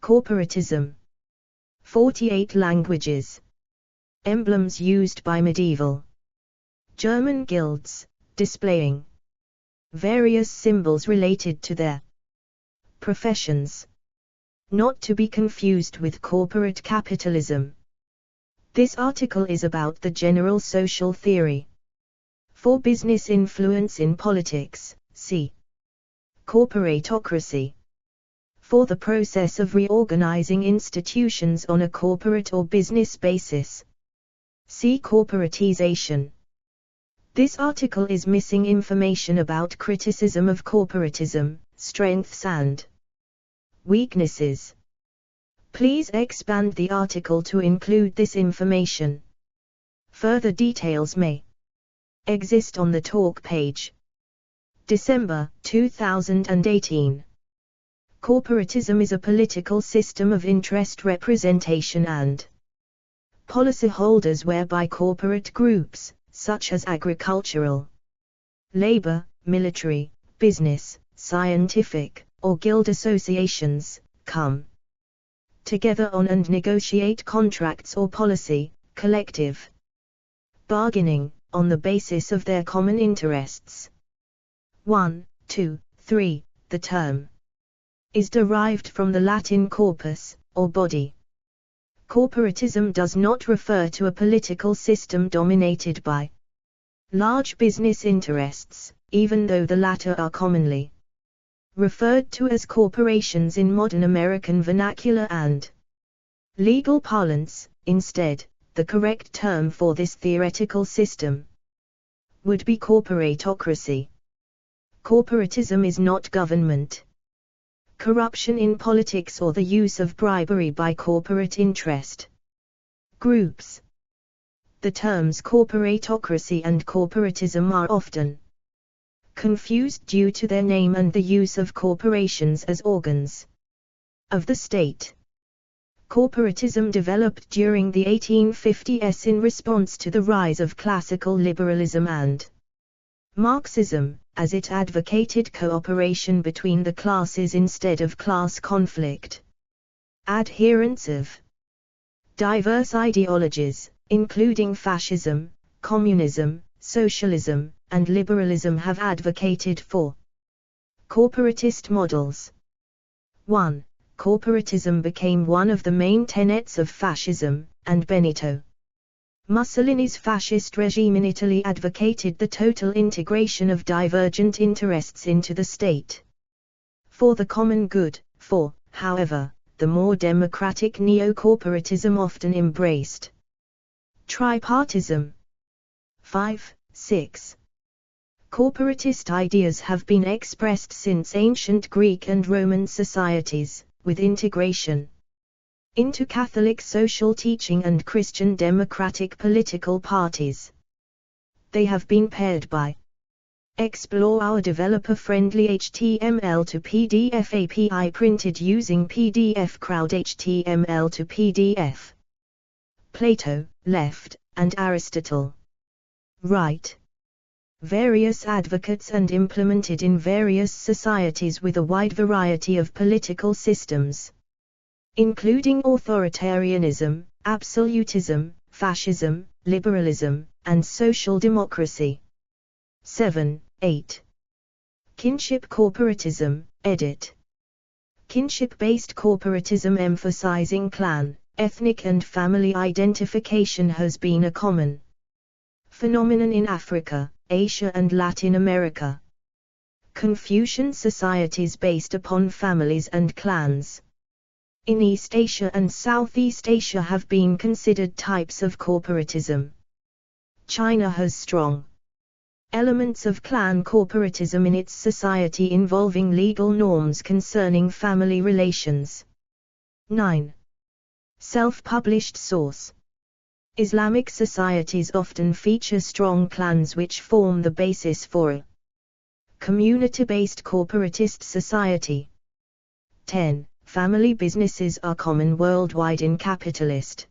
Corporatism. 48 languages. Emblems used by medieval German guilds, displaying various symbols related to their professions. Not to be confused with corporate capitalism. This article is about the general social theory. For business influence in politics, see corporatocracy. For the process of reorganizing institutions on a corporate or business basis, see corporatization. This article is missing information about criticism of corporatism, strengths and weaknesses. Please expand the article to include this information. Further details may exist on the talk page. December 2018. Corporatism is a political system of interest representation and policyholders whereby corporate groups, such as agricultural, labor, military, business, scientific, or guild associations, come together on and negotiate contracts or policy, collective bargaining, on the basis of their common interests. 1, 2, 3. The term is derived from the Latin corpus, or body. Corporatism does not refer to a political system dominated by large business interests, even though the latter are commonly referred to as corporations in modern American vernacular and legal parlance. Instead, the correct term for this theoretical system would be corporatocracy. Corporatism is not government, corruption in politics, or the use of bribery by corporate interest groups. The terms corporatocracy and corporatism are often confused due to their name and the use of corporations as organs of the state. Corporatism developed during the 1850s in response to the rise of classical liberalism and Marxism, as it advocated cooperation between the classes instead of class conflict. Adherents of diverse ideologies, including fascism, communism, socialism, and liberalism, have advocated for corporatist models. 1. Corporatism became one of the main tenets of fascism, and Benito Mussolini's fascist regime in Italy advocated the total integration of divergent interests into the state for the common good. However, the more democratic neo-corporatism often embraced tripartism. 5, 6. Corporatist ideas have been expressed since ancient Greek and Roman societies, with integration into Catholic social teaching and Christian democratic political parties. They have been paired by Explore our developer-friendly HTML to PDF API printed using PDF Crowd HTML to PDF. Plato, left, and Aristotle, right. Various advocates and implemented in various societies with a wide variety of political systems, including authoritarianism, absolutism, fascism, liberalism, and social democracy. 7, 8. Kinship corporatism, edit. Kinship-based corporatism emphasizing clan, ethnic and family identification has been a common phenomenon in Africa, Asia and Latin America. Confucian societies based upon families and clans in East Asia and Southeast Asia have been considered types of corporatism. China has strong elements of clan corporatism in its society involving legal norms concerning family relations. 9. Self-published source. Islamic societies often feature strong clans which form the basis for a community-based corporatist society. 10. Family businesses are common worldwide in capitalist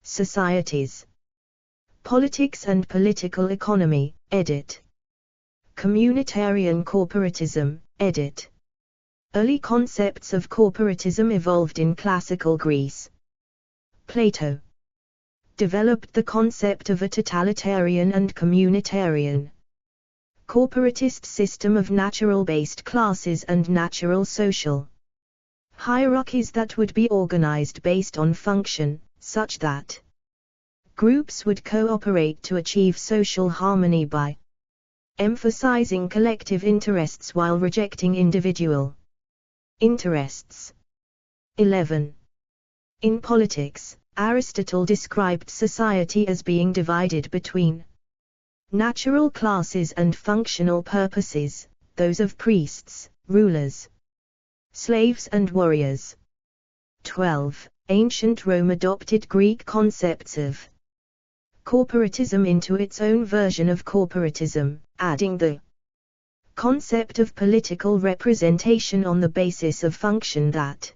societies. Politics and political economy, edit. Communitarian corporatism, edit. Early concepts of corporatism evolved in classical Greece. Plato developed the concept of a totalitarian and communitarian corporatist system of natural-based classes and natural social hierarchies that would be organized based on function, such that groups would cooperate to achieve social harmony by emphasizing collective interests while rejecting individual interests. 11. In politics, Aristotle described society as being divided between natural classes and functional purposes, those of priests, rulers, slaves and warriors. 12. Ancient Rome adopted Greek concepts of corporatism into its own version of corporatism, adding the concept of political representation on the basis of function that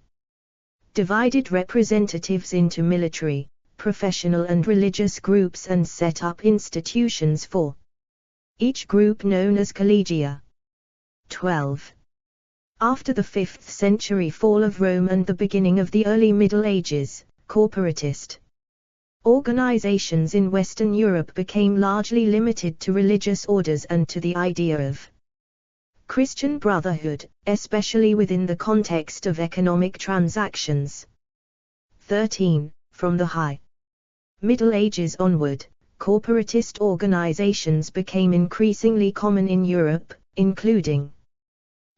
divided representatives into military, professional and religious groups and set up institutions for each group known as collegia. 12. After the 5th century fall of Rome and the beginning of the early Middle Ages, corporatist organizations in Western Europe became largely limited to religious orders and to the idea of Christian brotherhood, especially within the context of economic transactions. 13. From the High Middle Ages onward, corporatist organizations became increasingly common in Europe, including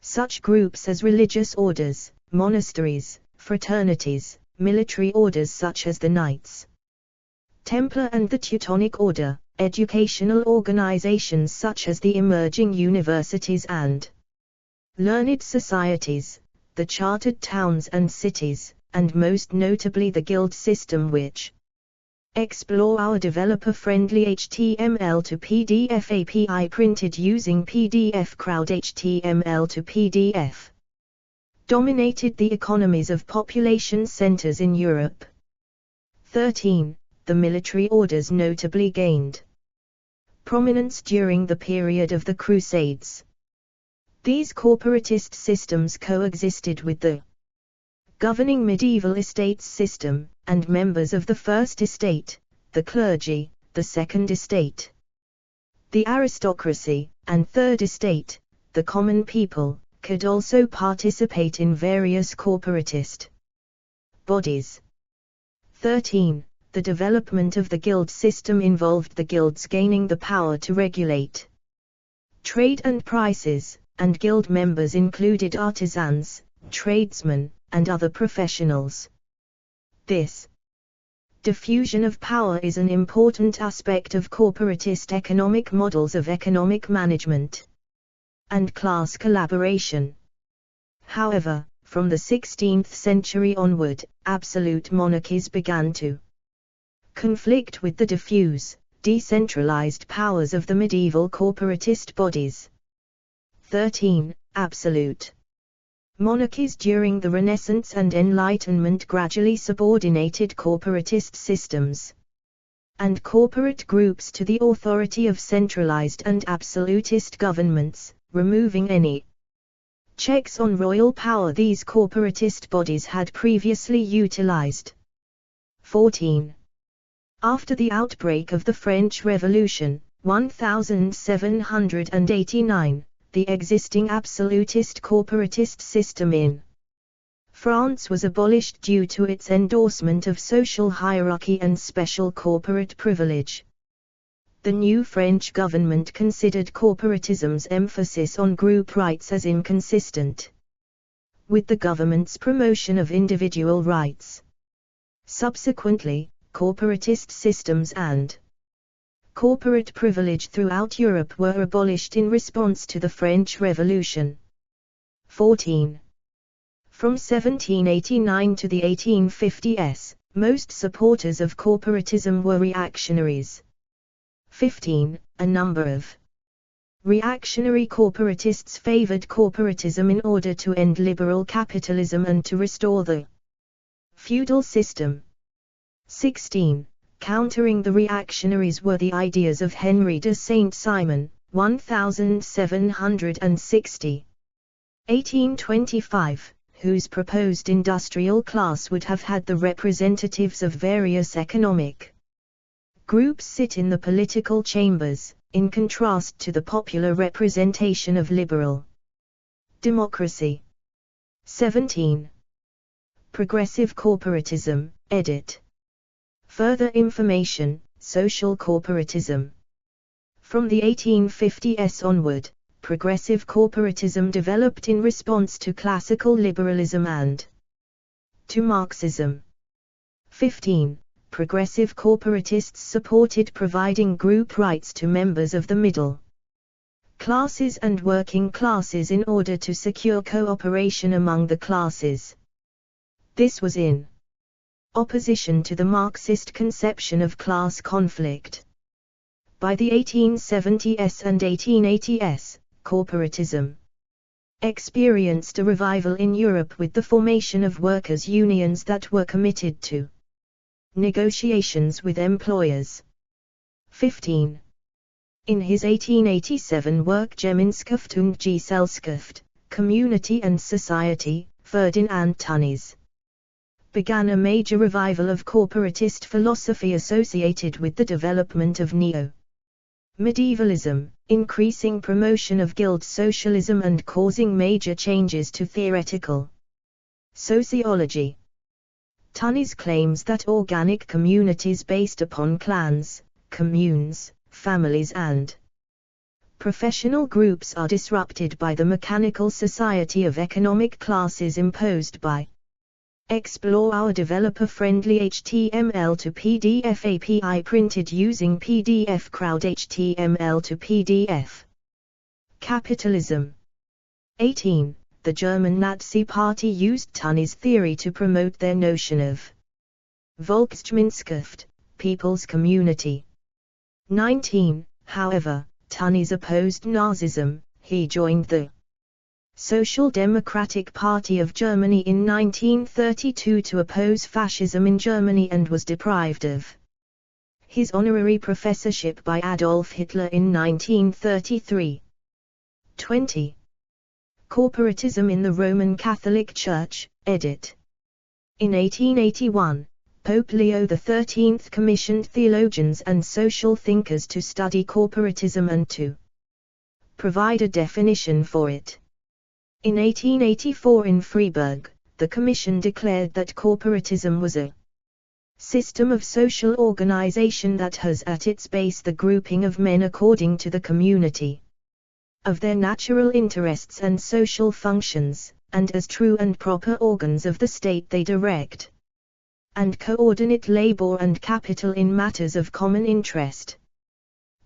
such groups as religious orders, monasteries, fraternities, military orders such as the Knights Templar and the Teutonic Order, educational organizations such as the emerging universities and learned societies, the chartered towns and cities, and most notably the guild system, which explore our developer-friendly HTML to PDF API printed using PDF Crowd HTML to PDF, dominated the economies of population centers in Europe. 13. The military orders notably gained prominence during the period of the Crusades. These corporatist systems coexisted with the governing medieval estates system, and members of the First Estate, the clergy, the Second Estate, the aristocracy, and Third Estate, the common people, could also participate in various corporatist bodies. 13. The development of the guild system involved the guilds gaining the power to regulate trade and prices, and guild members included artisans, tradesmen, and other professionals. This diffusion of power is an important aspect of corporatist economic models of economic management and class collaboration. However, from the 16th century onward, absolute monarchies began to conflict with the diffuse, decentralized powers of the medieval corporatist bodies. 13. Absolute monarchies during the Renaissance and Enlightenment gradually subordinated corporatist systems and corporate groups to the authority of centralized and absolutist governments, removing any checks on royal power these corporatist bodies had previously utilized. 14. After the outbreak of the French Revolution, 1789, the existing absolutist corporatist system in France was abolished due to its endorsement of social hierarchy and special corporate privilege. The new French government considered corporatism's emphasis on group rights as inconsistent with the government's promotion of individual rights. Subsequently, corporatist systems and corporate privilege throughout Europe were abolished in response to the French Revolution. 14. From 1789 to the 1850s, most supporters of corporatism were reactionaries. 15. A number of reactionary corporatists favored corporatism in order to end liberal capitalism and to restore the feudal system. 16. Countering the reactionaries were the ideas of Henry de Saint-Simon, 1760. 1825, whose proposed industrial class would have had the representatives of various economic groups sit in the political chambers, in contrast to the popular representation of liberal democracy. 17. Progressive corporatism, edit. Further information, social corporatism. From the 1850s onward, progressive corporatism developed in response to classical liberalism and to Marxism. 15. Progressive corporatists supported providing group rights to members of the middle classes and working classes in order to secure cooperation among the classes. This was in opposition to the Marxist conception of class conflict. By the 1870s and 1880s, corporatism experienced a revival in Europe with the formation of workers' unions that were committed to negotiations with employers. 15. In his 1887 work Gemeinschaft und Gesellschaft, Community and Society, Ferdinand Tönnies began a major revival of corporatist philosophy associated with the development of neo-medievalism, increasing promotion of guild socialism and causing major changes to theoretical sociology. Tönnies claims that organic communities based upon clans, communes, families and professional groups are disrupted by the mechanical society of economic classes imposed by Explore our developer-friendly HTML to PDF API printed using PDF Crowd HTML to PDF. Capitalism. 18. The German Nazi Party used Tönnies' theory to promote their notion of Volksgemeinschaft, people's community. 19. However, Tönnies opposed Nazism. He joined the Social Democratic Party of Germany in 1932 to oppose fascism in Germany and was deprived of his honorary professorship by Adolf Hitler in 1933. 20. Corporatism in the Roman Catholic Church, edit. In 1881, Pope Leo XIII commissioned theologians and social thinkers to study corporatism and to provide a definition for it. In 1884 in Freiburg, the Commission declared that corporatism was a system of social organization that has at its base the grouping of men according to the community of their natural interests and social functions, and as true and proper organs of the state they direct and coordinate labor and capital in matters of common interest.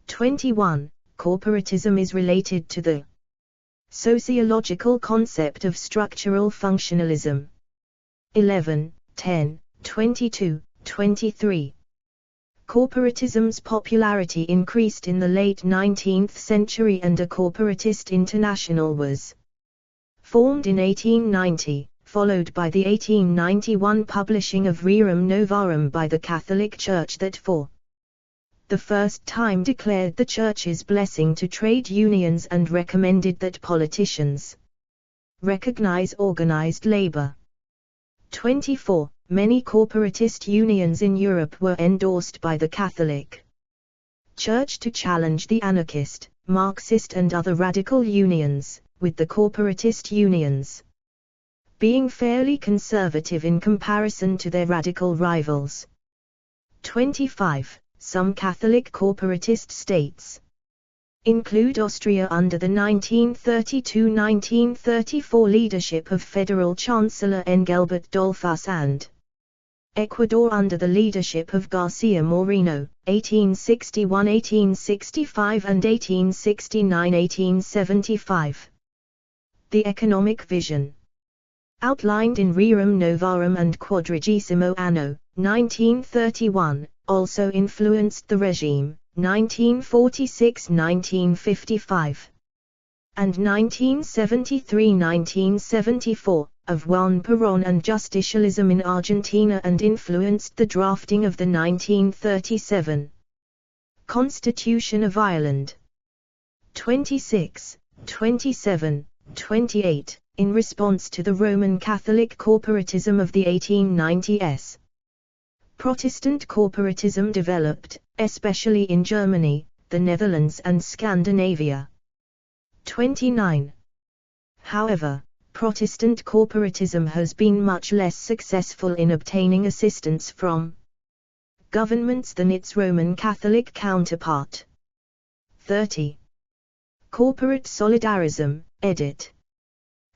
21. Corporatism is related to the sociological concept of structural functionalism. 11, 10, 22, 23. Corporatism's popularity increased in the late 19th century and a corporatist international was formed in 1890, followed by the 1891 publishing of Rerum Novarum by the Catholic Church that for the first time declared the Church's blessing to trade unions and recommended that politicians recognize organized labor. 24. Many corporatist unions in Europe were endorsed by the Catholic Church to challenge the anarchist, Marxist and other radical unions, with the corporatist unions being fairly conservative in comparison to their radical rivals. 25. Some Catholic corporatist states include Austria under the 1932–1934 leadership of Federal Chancellor Engelbert Dollfuss and Ecuador under the leadership of Garcia Moreno, 1861–1865 and 1869–1875. The economic vision outlined in Rerum Novarum and Quadragesimo Anno, 1931, also influenced the regime, 1946–1955, and 1973–1974, of Juan Perón and justicialism in Argentina and influenced the drafting of the 1937 Constitution of Ireland. 26, 27, 28, in response to the Roman Catholic corporatism of the 1890s. Protestant corporatism developed, especially in Germany, the Netherlands and Scandinavia. 29. However, Protestant corporatism has been much less successful in obtaining assistance from governments than its Roman Catholic counterpart. 30. Corporate Solidarism, edit.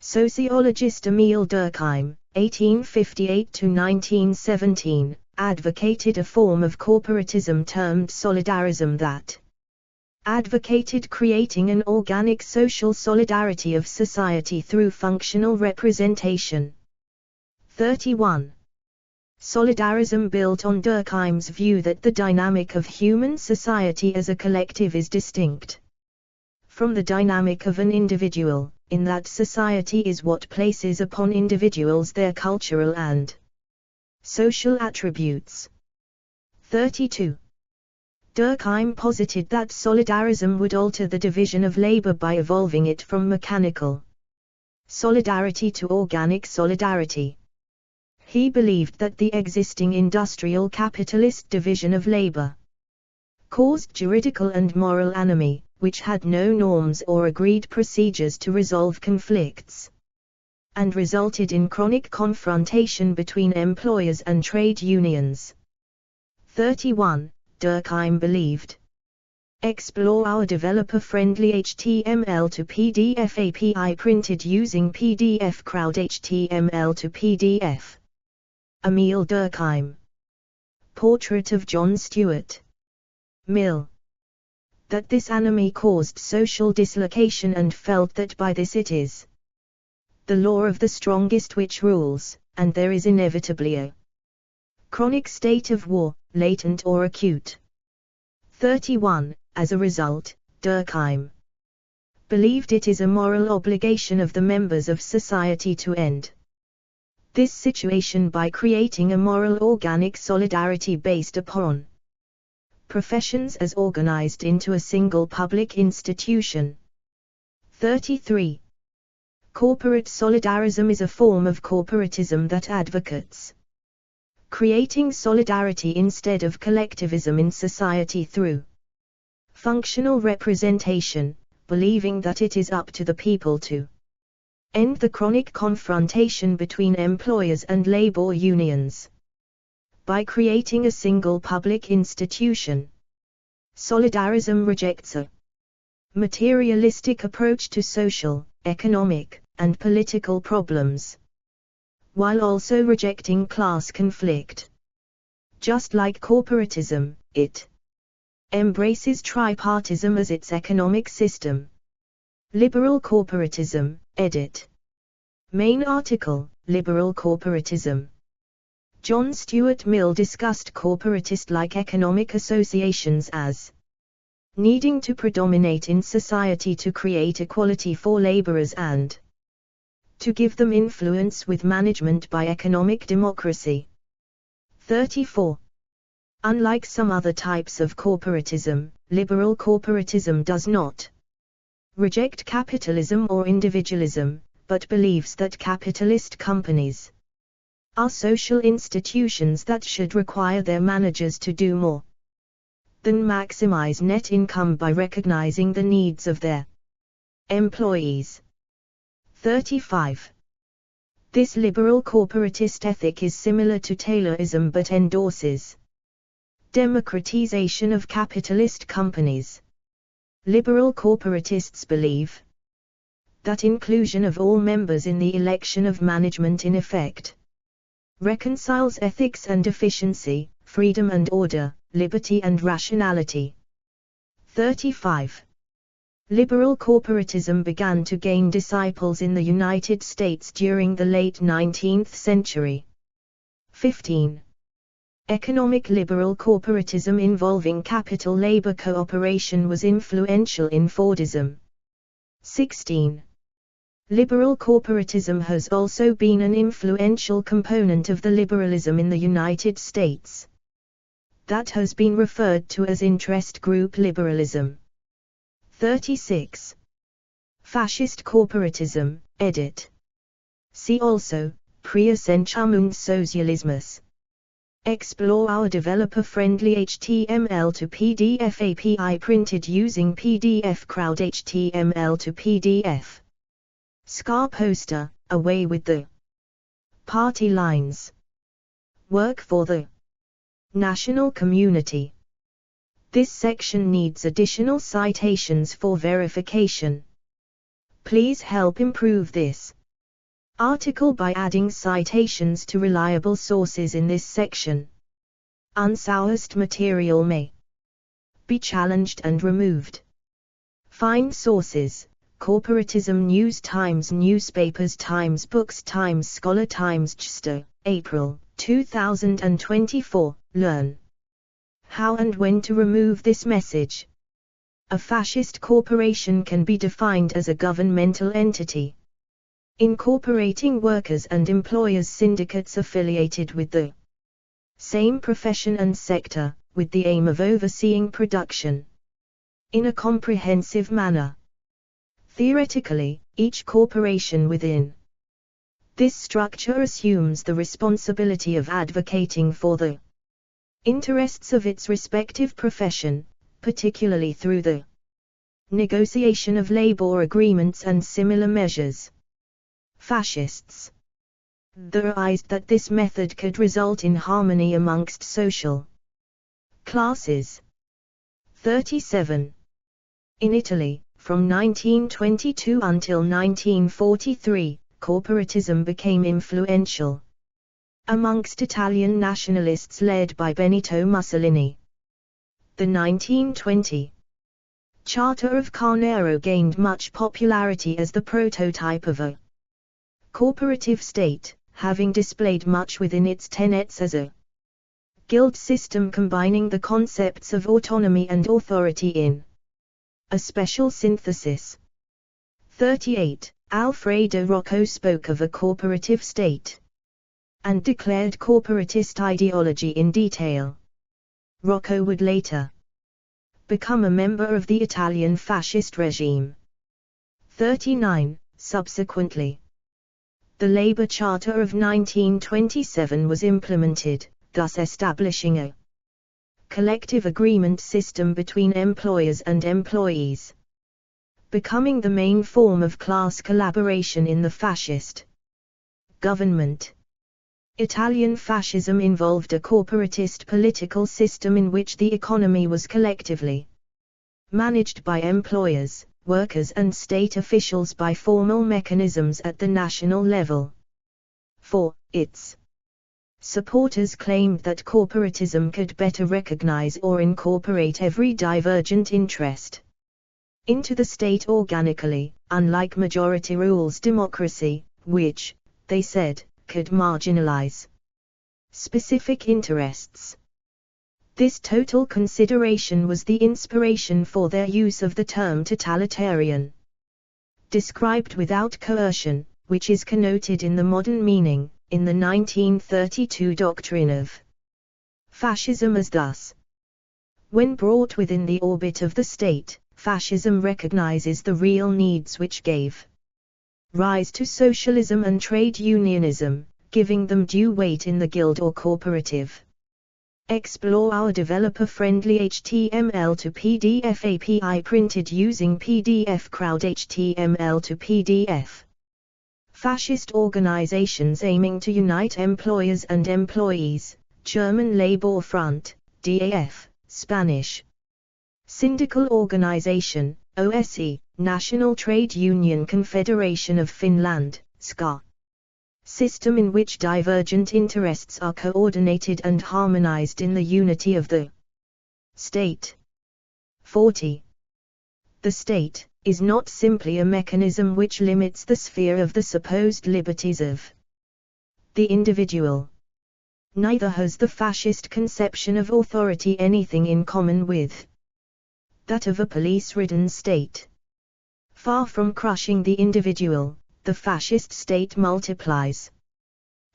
Sociologist Emil Durkheim, 1858–1917, advocated a form of corporatism termed solidarism that advocated creating an organic social solidarity of society through functional representation. 31. Solidarism built on Durkheim's view that the dynamic of human society as a collective is distinct from the dynamic of an individual, in that society is what places upon individuals their cultural and social attributes. 32. Durkheim posited that solidarism would alter the division of labor by evolving it from mechanical solidarity to organic solidarity. He believed that the existing industrial capitalist division of labor caused juridical and moral anomie, which had no norms or agreed procedures to resolve conflicts, and resulted in chronic confrontation between employers and trade unions. 31. Durkheim believed. Explore our developer-friendly HTML to PDF API printed using PDF Crowd HTML to PDF. Emil Durkheim. Portrait of John Stuart Mill. That this anomie caused social dislocation and felt that by this it is the law of the strongest which rules, and there is inevitably a chronic state of war, latent or acute. 31. As a result, Durkheim believed it is a moral obligation of the members of society to end this situation by creating a moral organic solidarity based upon professions as organized into a single public institution. 33. Corporate solidarism is a form of corporatism that advocates creating solidarity instead of collectivism in society through functional representation, believing that it is up to the people to end the chronic confrontation between employers and labor unions by creating a single public institution. Solidarism rejects a materialistic approach to social, economic, and political problems, while also rejecting class conflict. Just like corporatism, it embraces tripartism as its economic system. Liberal corporatism, edit. Main article, Liberal corporatism. John Stuart Mill discussed corporatist-like economic associations as needing to predominate in society to create equality for laborers and to give them influence with management by economic democracy. 34. Unlike some other types of corporatism, liberal corporatism does not reject capitalism or individualism, but believes that capitalist companies are social institutions that should require their managers to do more than maximize net income by recognizing the needs of their employees. 35. This liberal corporatist ethic is similar to Taylorism but endorses democratization of capitalist companies. Liberal corporatists believe that inclusion of all members in the election of management in effect reconciles ethics and efficiency, freedom and order, liberty and rationality. 35. Liberal corporatism began to gain disciples in the United States during the late 19th century. 15. Economic liberal corporatism involving capital-labor cooperation was influential in Fordism. 16. Liberal corporatism has also been an influential component of the liberalism in the United States that has been referred to as interest group liberalism. 36. Fascist corporatism, edit. See also, Präsentation und Sozialismus. Explore our developer-friendly HTML to PDF API printed using PDF Crowd HTML to PDF. Scar poster, away with the party lines. Work for the national community. This section needs additional citations for verification. Please help improve this article by adding citations to reliable sources in this section. Unsourced material may be challenged and removed. Find sources: Corporatism News, Times Newspapers, Times Books, Times Scholar, Times Chester, April 2024. Learn how and when to remove this message. A fascist corporation can be defined as a governmental entity incorporating workers' and employers' syndicates affiliated with the same profession and sector, with the aim of overseeing production in a comprehensive manner. Theoretically, each corporation within this structure assumes the responsibility of advocating for the interests of its respective profession, particularly through the negotiation of labor agreements and similar measures. Fascists theorized that this method could result in harmony amongst social classes. 37. In Italy, from 1922 until 1943, corporatism became influential amongst Italian nationalists led by Benito Mussolini. The 1920 Charter of Carnero gained much popularity as the prototype of a corporative state, having displayed much within its tenets as a guild system combining the concepts of autonomy and authority in a special synthesis. 38. Alfredo Rocco spoke of a corporative state and declared corporatist ideology in detail. Rocco would later become a member of the Italian fascist regime. 39. Subsequently, the Labour Charter of 1927 was implemented, thus establishing a collective agreement system between employers and employees, becoming the main form of class collaboration in the fascist government. Italian fascism involved a corporatist political system in which the economy was collectively managed by employers, workers and state officials by formal mechanisms at the national level. 4. Its supporters claimed that corporatism could better recognize or incorporate every divergent interest into the state organically, unlike majority rules democracy, which, they said, could marginalize specific interests. This total consideration was the inspiration for their use of the term totalitarian, described without coercion, which is connoted in the modern meaning, in the 1932 doctrine of fascism as thus. When brought within the orbit of the state, fascism recognizes the real needs which gave rise to socialism and trade unionism, giving them due weight in the guild or cooperative. Explore our developer-friendly HTML to PDF API printed using PDF Crowd HTML to PDF. Fascist organizations aiming to unite employers and employees, German Labor Front, DAF, Spanish Syndical Organization, OSE, National Trade Union Confederation of Finland, SCA. System in which divergent interests are coordinated and harmonized in the unity of the state. 40. The state is not simply a mechanism which limits the sphere of the supposed liberties of the individual. Neither has the fascist conception of authority anything in common with that of a police-ridden state. Far from crushing the individual, the fascist state multiplies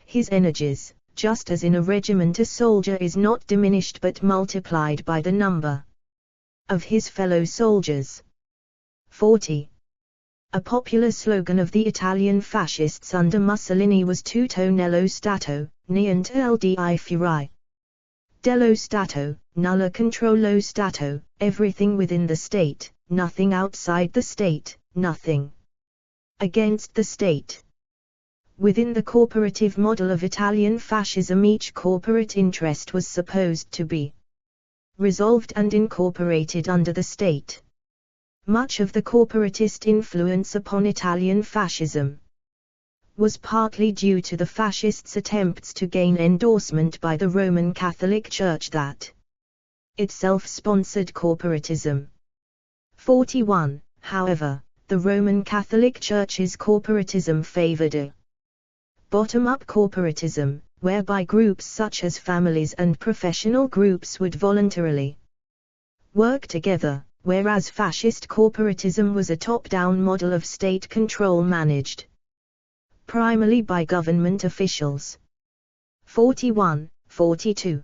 his energies, just as in a regiment a soldier is not diminished but multiplied by the number of his fellow soldiers. 40. A popular slogan of the Italian fascists under Mussolini was tutto nello Stato, niente al di fuori dello Stato, nulla contro lo Stato, everything within the state, nothing outside the state, nothing against the state. Within the corporative model of Italian fascism, each corporate interest was supposed to be resolved and incorporated under the state. Much of the corporatist influence upon Italian fascism was partly due to the fascists' attempts to gain endorsement by the Roman Catholic Church that itself sponsored corporatism. 41. However, the Roman Catholic Church's corporatism favored a bottom-up corporatism, whereby groups such as families and professional groups would voluntarily work together, whereas fascist corporatism was a top-down model of state control managed primarily by government officials. 41, 42.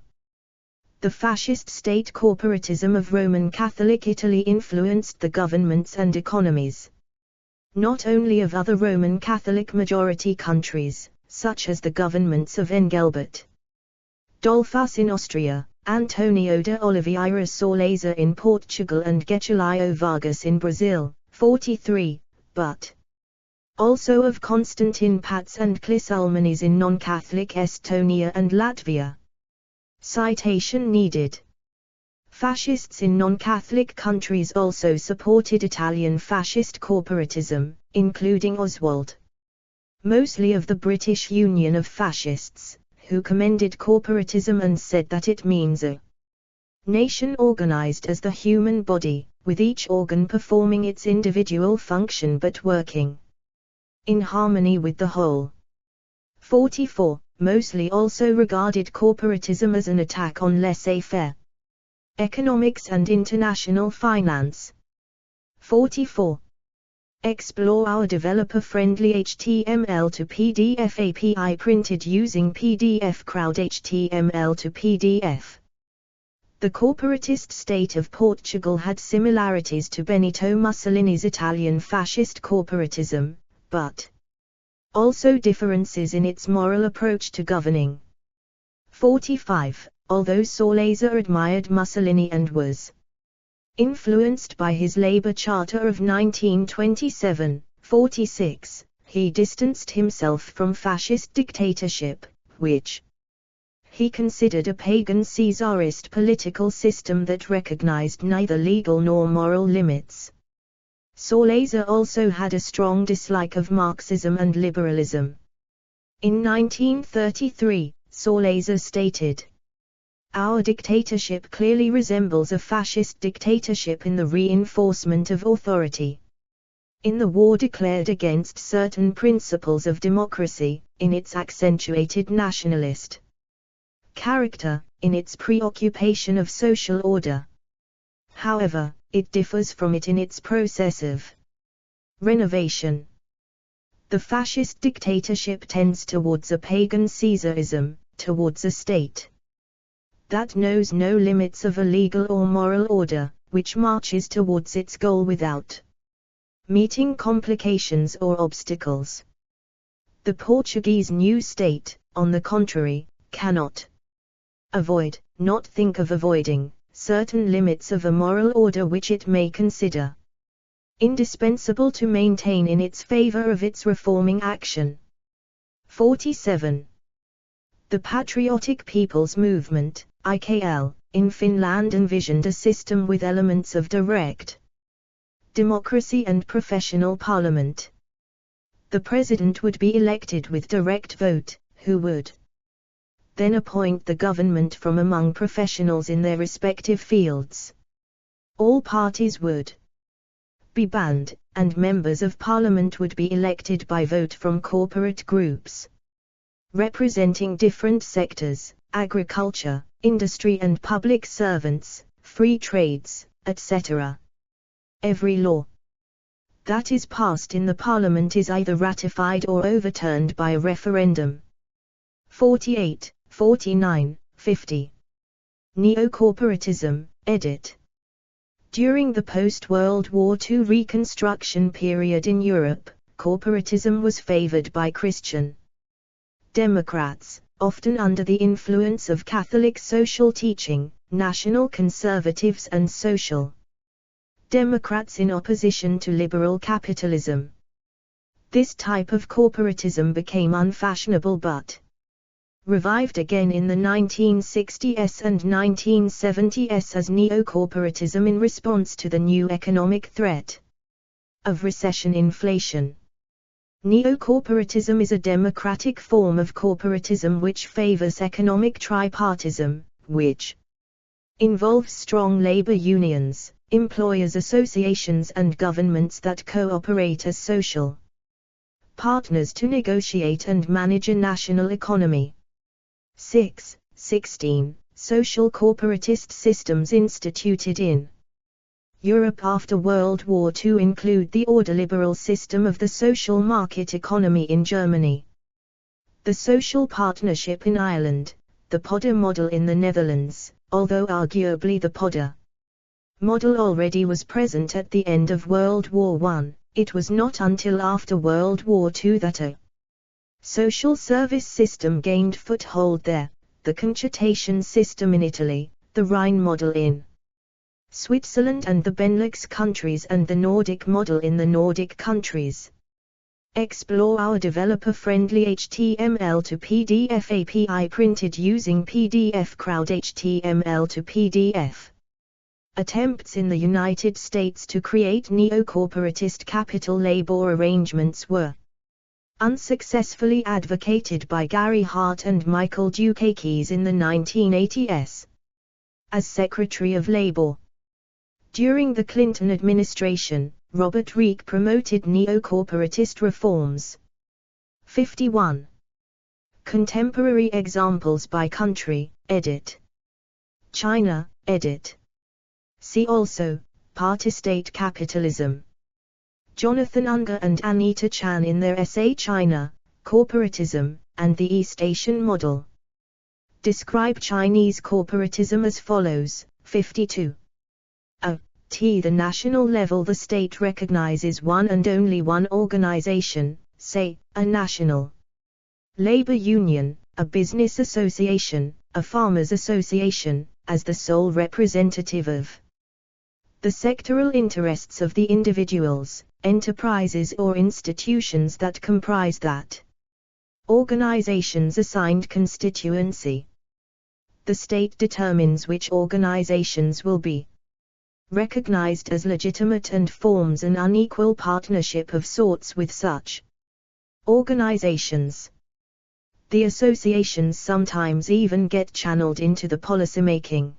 The fascist state corporatism of Roman Catholic Italy influenced the governments and economies not only of other Roman Catholic majority countries, such as the governments of Engelbert Dollfuss in Austria, Antonio de Oliveira Salazar in Portugal and Getúlio Vargas in Brazil, 43, but also of Konstantin Pats and Klis Ulmanis in non-Catholic Estonia and Latvia. Citation needed. Fascists in non-Catholic countries also supported Italian fascist corporatism, including Oswald Mosley of the British Union of Fascists, who commended corporatism and said that it means a nation organized as the human body, with each organ performing its individual function but working in harmony with the whole. 44. Mosley also regarded corporatism as an attack on laissez-faire economics and international finance. 44. Explore our developer-friendly HTML to PDF API printed using PDF Crowd HTML to PDF. The corporatist state of Portugal had similarities to Benito Mussolini's Italian fascist corporatism, but also differences in its moral approach to governing. 45. Although Salazar admired Mussolini and was influenced by his labor charter of 1927, 46, he distanced himself from fascist dictatorship, which he considered a pagan Caesarist political system that recognized neither legal nor moral limits. Salazar also had a strong dislike of Marxism and liberalism. In 1933, Salazar stated, "Our dictatorship clearly resembles a fascist dictatorship in the reinforcement of authority, in the war declared against certain principles of democracy, in its accentuated nationalist character, in its preoccupation of social order. However, it differs from it in its process of renovation. The fascist dictatorship tends towards a pagan Caesarism, towards a state that knows no limits of a legal or moral order, which marches towards its goal without meeting complications or obstacles. The Portuguese new state, on the contrary, cannot avoid, not think of avoiding, certain limits of a moral order which it may consider indispensable to maintain in its favor of its reforming action." 47. The Patriotic People's Movement, IKL, in Finland envisioned a system with elements of direct democracy and professional parliament. The president would be elected with direct vote, who would then appoint the government from among professionals in their respective fields. All parties would be banned, and members of parliament would be elected by vote from corporate groups representing different sectors, agriculture, industry and public servants, free trades, etc. Every law that is passed in the parliament is either ratified or overturned by a referendum. 48, 49, 50. Neo-corporatism, edit. During the post-World War II Reconstruction period in Europe, corporatism was favored by Christian Democrats, often under the influence of Catholic social teaching, National Conservatives and Social Democrats in opposition to liberal capitalism. This type of corporatism became unfashionable but revived again in the 1960s and 1970s as neo-corporatism in response to the new economic threat of recession-inflation. Neo-corporatism is a democratic form of corporatism which favors economic tripartism, which involves strong labor unions, employers' associations and governments that cooperate as social partners to negotiate and manage a national economy. 16. Social corporatist systems instituted in Europe after World War II include the ordoliberal system of the social market economy in Germany, the social partnership in Ireland, the Podder model in the Netherlands, although arguably the Podder model already was present at the end of World War I, it was not until after World War II that a social service system gained foothold there, the concertation system in Italy, the Rhine model in Switzerland and the Benelux countries and the Nordic model in the Nordic countries. Explore our developer-friendly HTML to PDF API printed using PDF Crowd HTML to PDF. Attempts in the United States to create neo-corporatist capital labor arrangements were unsuccessfully advocated by Gary Hart and Michael Dukakis in the 1980s. As Secretary of Labor during the Clinton administration, Robert Reich promoted neo-corporatist reforms. 51. Contemporary examples by country, edit. China, edit. See also, Party-State Capitalism. Jonathan Unger and Anita Chan in their essay China, Corporatism, and the East Asian Model describe Chinese corporatism as follows. 52. At the national level the state recognizes one and only one organization, say, a national labor union, a business association, a farmers association, as the sole representative of the sectoral interests of the individuals, enterprises or institutions that comprise that organization's assigned constituency. The state determines which organizations will be recognized as legitimate and forms an unequal partnership of sorts with such organizations. The associations sometimes even get channeled into the policymaking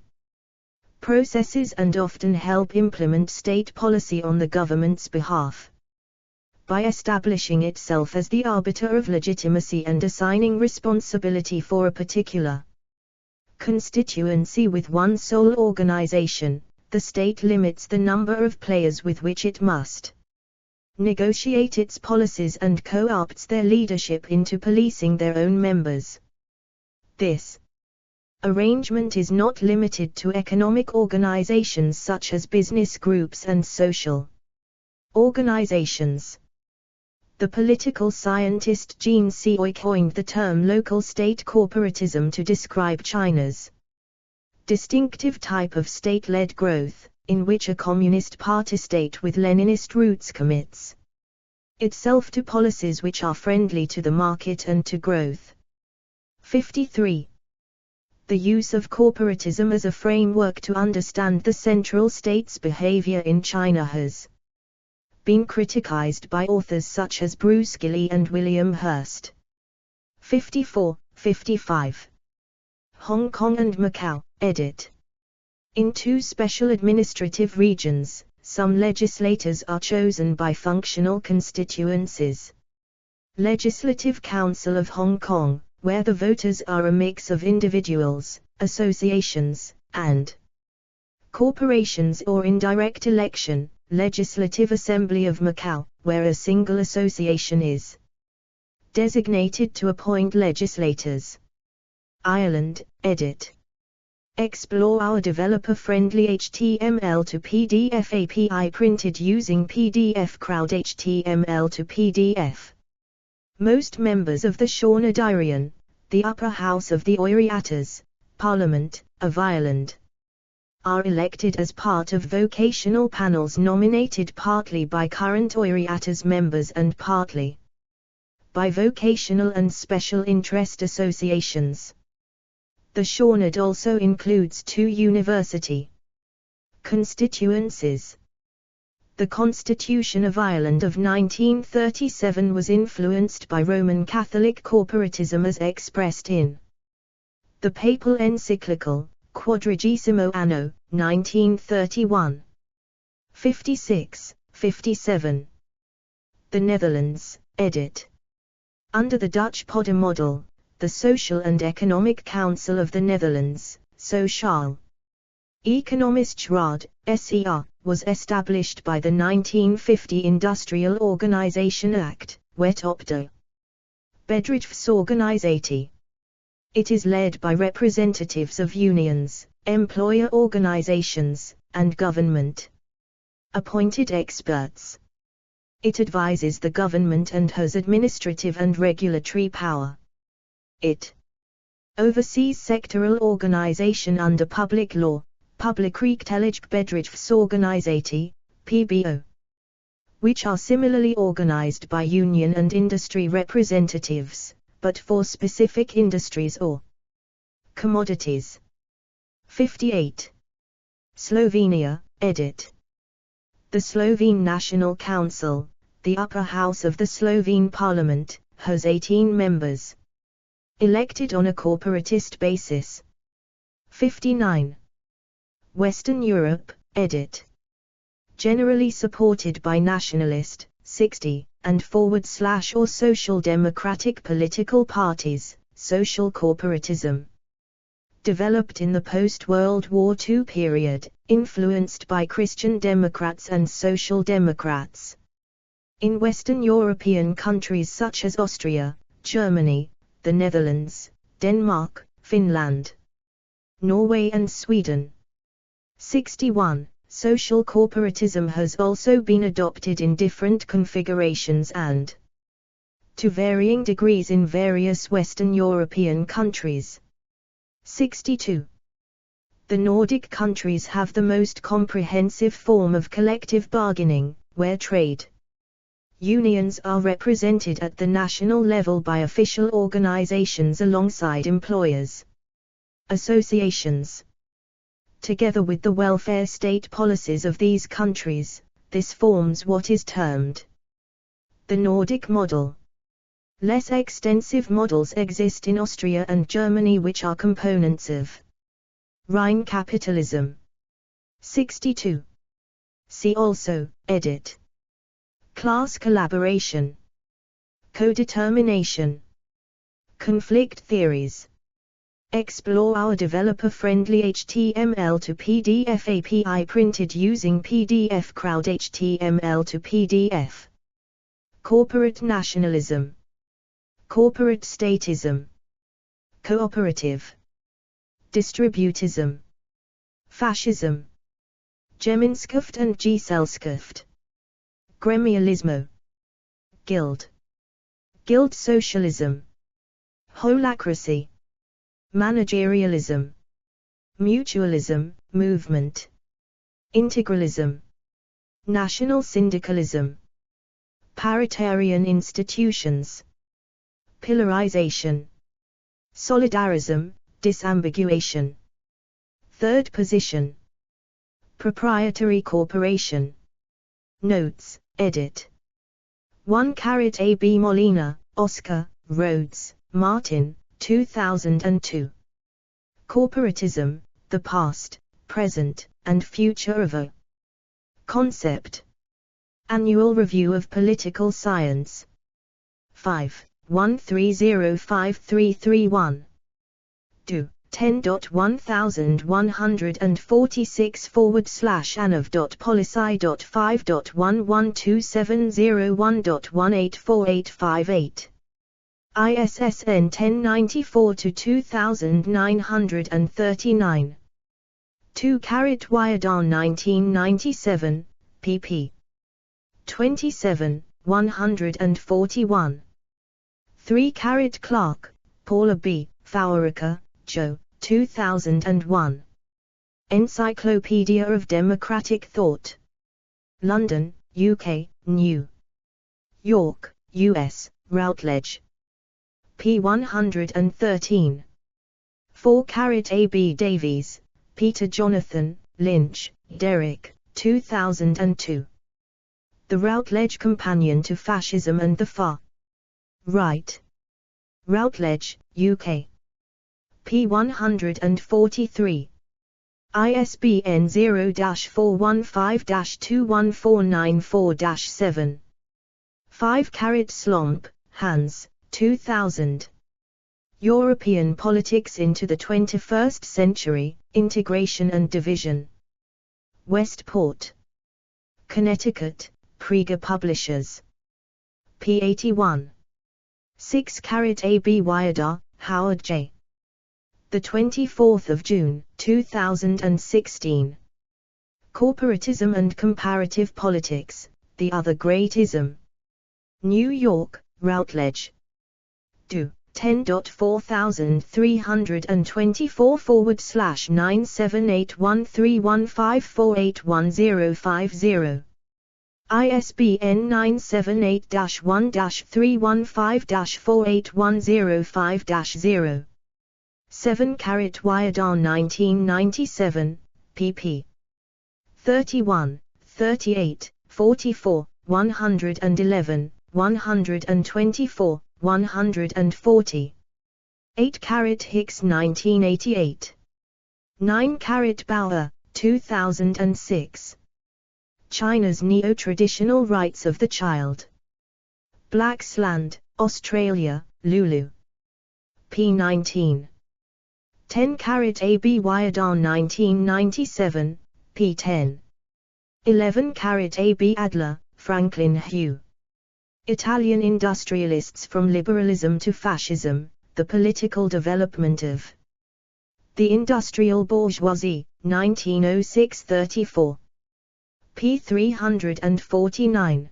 processes and often help implement state policy on the government's behalf. By establishing itself as the arbiter of legitimacy and assigning responsibility for a particular constituency with one sole organization, the state limits the number of players with which it must negotiate its policies and co-opts their leadership into policing their own members. This arrangement is not limited to economic organizations such as business groups and social organizations. The political scientist Jean Sioy coined the term local state corporatism to describe China's distinctive type of state-led growth, in which a Communist Party state with Leninist roots commits itself to policies which are friendly to the market and to growth. 53. The use of corporatism as a framework to understand the central state's behavior in China has been criticized by authors such as Bruce Gilley and William Hurst. 54, 55. Hong Kong and Macau, edit. In two special administrative regions, some legislators are chosen by functional constituencies. Legislative Council of Hong Kong, where the voters are a mix of individuals, associations, and corporations or indirect election. Legislative Assembly of Macau, where a single association is designated to appoint legislators. Ireland, edit. Explore our developer-friendly HTML to PDF API printed using PDF Crowd HTML to PDF. Most members of the Shaunadirion, the upper house of the Oiriatas, Parliament, of Ireland, are elected as part of vocational panels nominated partly by current Oiriatas members and partly by vocational and special interest associations. The Shaunad also includes 2 university constituencies. The Constitution of Ireland of 1937 was influenced by Roman Catholic corporatism as expressed in the Papal Encyclical, Quadragesimo Anno, 1931. 56, 57. The Netherlands, edit. Under the Dutch Podder model, the Social and Economic Council of the Netherlands, Sociaal Economische Raad, SER, was established by the 1950 Industrial Organisation Act, Wet op de Bedrijfsorganisatie. It is led by representatives of unions, employer organizations, and government appointed experts. It advises the government and has administrative and regulatory power. It oversees sectoral organization under public law, Publiekrechtelijk Bedrijfsorganisatie, PBO, which are similarly organized by union and industry representatives, but for specific industries or commodities. 58. Slovenia, edit. The Slovene National Council, the upper house of the Slovene Parliament, has 18 members, elected on a corporatist basis. 59. Western Europe, edit. Generally supported by nationalist, 60, and / or social democratic political parties, social corporatism. Developed in the post-World War II period, influenced by Christian Democrats and Social Democrats. In Western European countries such as Austria, Germany, the Netherlands, Denmark, Finland, Norway and Sweden. 61. Social corporatism has also been adopted in different configurations and to varying degrees in various Western European countries. 62. The Nordic countries have the most comprehensive form of collective bargaining, where trade unions are represented at the national level by official organizations alongside employers' associations. Together with the welfare state policies of these countries, this forms what is termed the Nordic model. Less extensive models exist in Austria and Germany, which are components of Rhine capitalism. 62. See also, edit. Class collaboration, codetermination, conflict theories. Explore our developer-friendly HTML to PDF API printed using PDF Crowd HTML to PDF. Corporate nationalism, corporate statism, cooperative, distributism, fascism, Gemeinschaft and Gesellschaft, gremialismo, guild socialism, holacracy, managerialism, mutualism, movement, integralism, national syndicalism, paritarian institutions, pillarization, solidarism, disambiguation. Third position, proprietary corporation. Notes, edit. 1 A.B. Molina, Oscar, Rhodes, Martin, 2002. Corporatism, the Past, Present, and Future of a Concept. Annual Review of Political Science. 5. 1305331. Do. 10.1046/anov.policy.5.11270.1848588. ISSN 1094-2939. 2 Wyadarn 1997, pp. 27, 141. 3 Clark, Paula B., Fowerica, Joe, 2001. Encyclopedia of Democratic Thought. London, UK, New York, US, Routledge. p. 113. 4 A. B. Davies, Peter Jonathan, Lynch, Derek, 2002. The Routledge Companion to Fascism and the Far Right. Routledge, UK. p. 143. ISBN 0-415-21494-7. 5 Slomp, Hans, 2000. European Politics into the 21st Century, Integration and Division. Westport, Connecticut, Praeger Publishers. p. 81. 6 A. B. Wyadar, Howard J. 24 June, 2016. Corporatism and Comparative Politics, The Other Great Ism. New York, Routledge. Do. 10.4324/9781315481050. ISBN 978-1-315-48105-0. 7 Wyadarn 1997, pp. 31, 38, 44, 111, 124, 140. 8 Hicks 1988. 9 Bauer, 2006. China's Neo-Traditional Rights of the Child. Blacksland, Australia, Lulu. p. 19. 10 A. B. Wyadar 1997, p. 10. 11 A. B. Adler, Franklin Hugh. Italian Industrialists from Liberalism to Fascism, The Political Development of the Industrial Bourgeoisie, 1906-34. p. 349.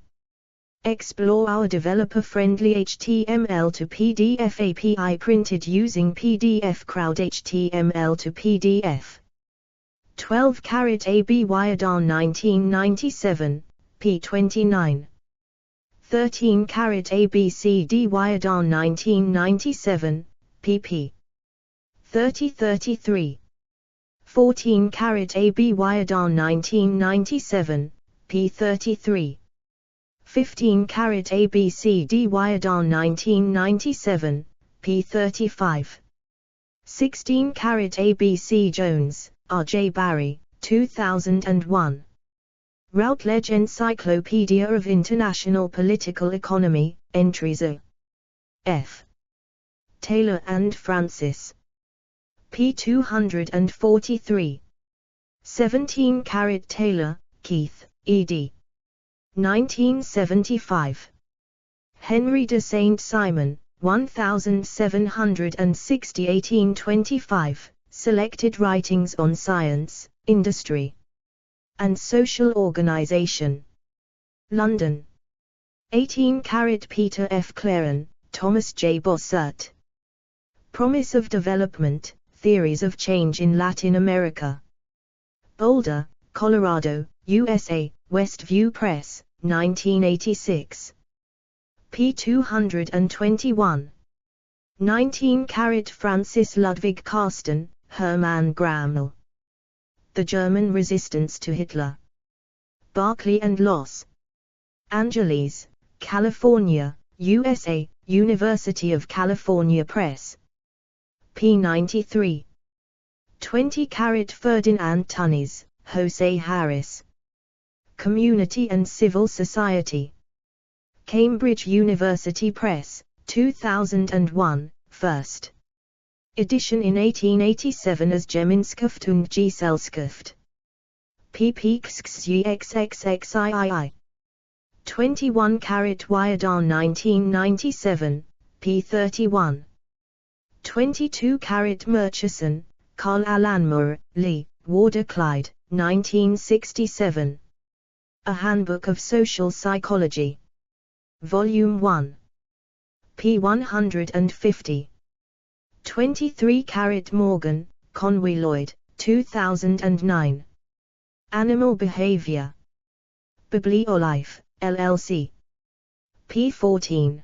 Explore our developer-friendly HTML to PDF API printed using PDF Crowd HTML to PDF. 12 A. B. Wyadar 1997, p. 29. 13 A. B. C. D. Wyadar 1997, pp. 30-33. 14 A. B. Wyadar 1997, p. 33. 15 A. B. C. D. Wyadar 1997, p. 35. 16 A. B. C. Jones, R. J. Barry, 2001. Routledge Encyclopedia of International Political Economy, Entries O. F. Taylor and Francis. p. 243. 17 Taylor, Keith, ed. 1975. Henry de Saint-Simon, 1760 1825, Selected Writings on Science, Industry, and Social Organization. London. 18 Peter F. Claren, Thomas J. Bossert. Promise of Development, Theories of Change in Latin America. Boulder, Colorado, USA, Westview Press, 1986. p. 221. 19 Francis Ludwig Carsten, Hermann Grammel. The German Resistance to Hitler. Barclay and Los Angeles, California, USA, University of California Press. p. 93. 20 Ferdinand Tunis, Jose Harris. Community and Civil Society. Cambridge University Press, 2001, first edition in 1887 as Gemeinschaft und Gesellschaft. pp. xxxxii. 21 Wyadar 1997, p. 31. 22 Murchison, Carl Alan Moore, Lee, Warder Clyde, 1967. A Handbook of Social Psychology. Volume 1. p. 150. 23 Morgan, Conway Lloyd, 2009. Animal Behavior. Bibliolife, LLC. p. 14.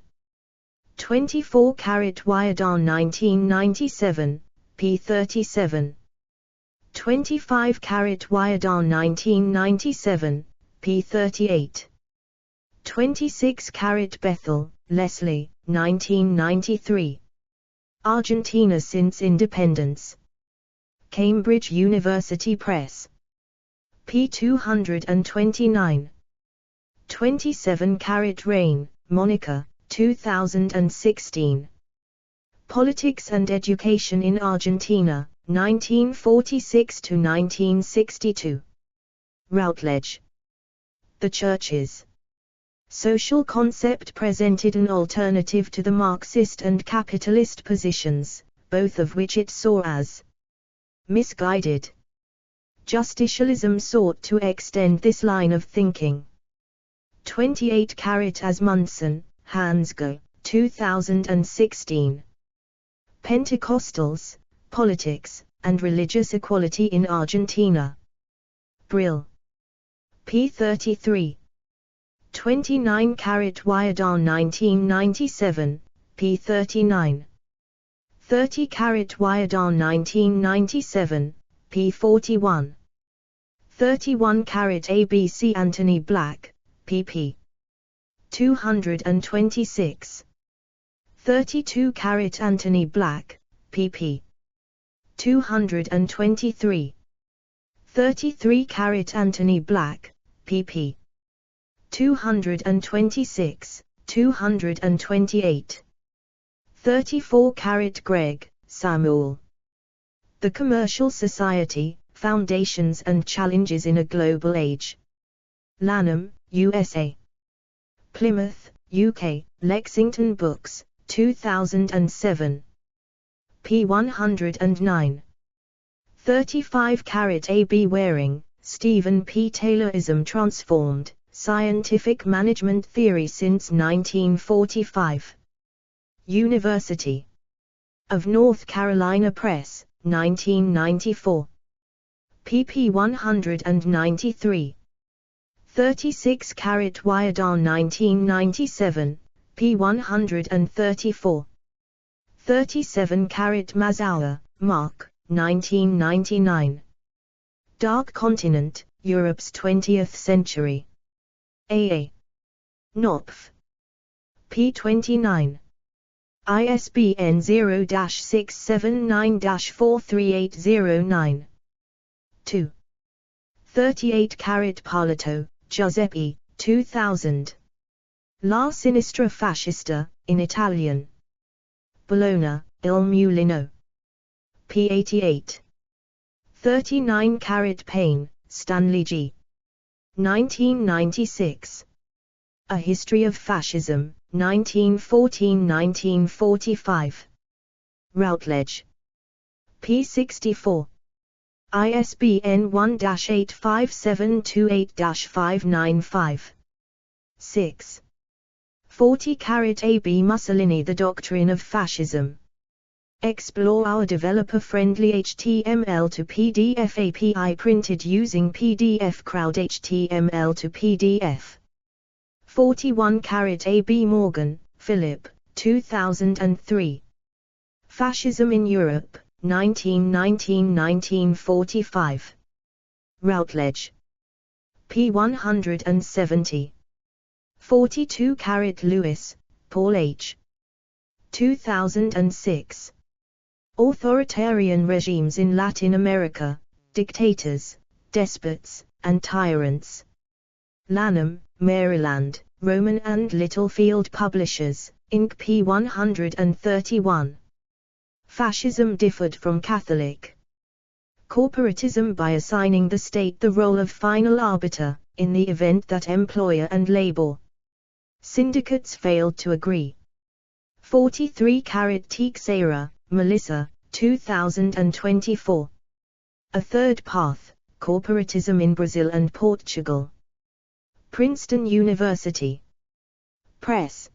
24 Wyadon 1997, p. 37. 25 Wyadon 1997, p. 38. 26 Bethel, Leslie, 1993. Argentina Since Independence. Cambridge University Press. p. 229. 27 Rain, Monica, 2016. Politics and Education in Argentina, 1946 to 1962. Routledge. The Church's social concept presented an alternative to the Marxist and capitalist positions, both of which it saw as misguided. Justicialism sought to extend this line of thinking. 28 Asmundsen, Hans G., 2016. Pentecostals, Politics, and Religious Equality in Argentina. Brill. p. 33. 29 Wyadon 1997, p. 39. 30 Wyadon 1997, p. 41. 31 ABC Anthony Black, pp. 226. 32 Anthony Black, pp. 223. 33 Anthony Black, pp. 226, 228. 34 Gregg, Samuel. The Commercial Society, Foundations and Challenges in a Global Age. Lanham, USA. Plymouth, UK, Lexington Books, 2007. p. 109. 35 A.B. Waring, Stephen P. Taylorism Transformed, Scientific Management Theory Since 1945. University of North Carolina Press, 1994. pp. 193. 36 Wyadon 1997, p. 134. 37 Mazower, Mark, 1999. Dark Continent, Europe's 20th Century. A.A. Knopf. p. 29. ISBN 0-679-43809. 2. 38 Parlato, Giuseppe, 2000. La Sinistra Fascista, in Italian. Bologna, Il Mulino. p. 88. 39 Payne, Stanley G. 1996. A History of Fascism, 1914–1945. Routledge. p. 64. ISBN 1-85728-595. 6. 40 A.B. Mussolini The Doctrine of Fascism. Explore our developer-friendly HTML to PDF API printed using PDF Crowd HTML to PDF. 41 A.B. Morgan, Philip, 2003. Fascism in Europe, 1919–1945. Routledge. p. 170. 42 Lewis, Paul H. 2006. Authoritarian Regimes in Latin America, Dictators, Despots, and Tyrants. Lanham, Maryland, Rowman and Littlefield Publishers, Inc. p. 131. Fascism differed from Catholic corporatism by assigning the state the role of final arbiter, in the event that employer and labor syndicates failed to agree. 43 Teixeira, Melissa, 2024. A Third Path, Corporatism in Brazil and Portugal. Princeton University Press.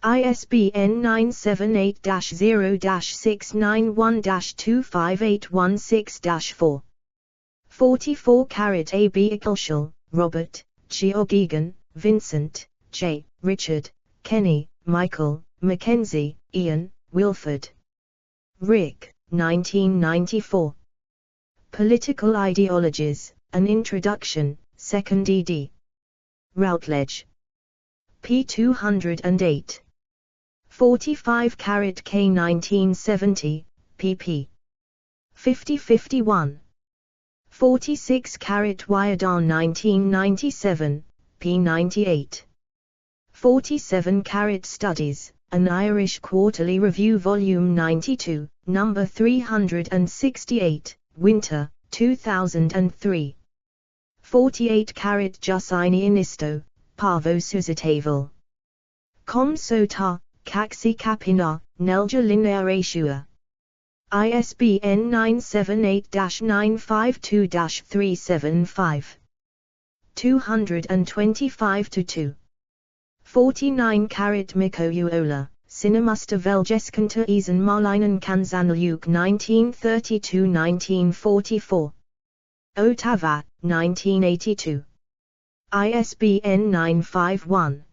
ISBN 978-0-691-25816-4. 44 A.B. Eccleshall, Robert, Geoghegan, Vincent, J., Richard, Kenny, Michael, Mackenzie, Ian, Wilford. Rick, 1994. Political Ideologies, An Introduction, 2nd ed. Routledge. p. 208. 45 K 1970, pp. 50-51. 46 Wyadon 1997, p. 98. 47 Studies, An Irish Quarterly Review Volume 92, Number 368, Winter, 2003. 48 Giussini Inisto, Parvo Susitavel. Com Sota, Caxi Capina, Nelja Linearatiua. ISBN 978-952-375. 225-2. 49 Mikojuola, Cinemasta Velgescanta Isen Marlinen Kanzanluk 1932-1944. Ottawa, 1982. ISBN 951.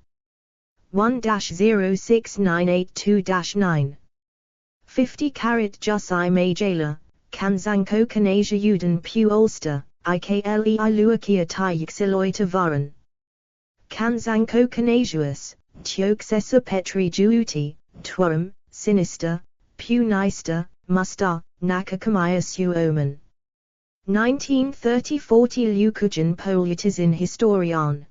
1-06982-9. 50 Jussi Majala, Kanzanko Kanasia Uden Pu Ulster, Iklei Luakia Tyuxiloita Varan. Kanzanko Kanasius, Tioxessa Petri Juuti, Twarum, Sinister, Pu Nista, Musta, Nakakamaya Suoman. 1930-40 Lukujan Politis Historian.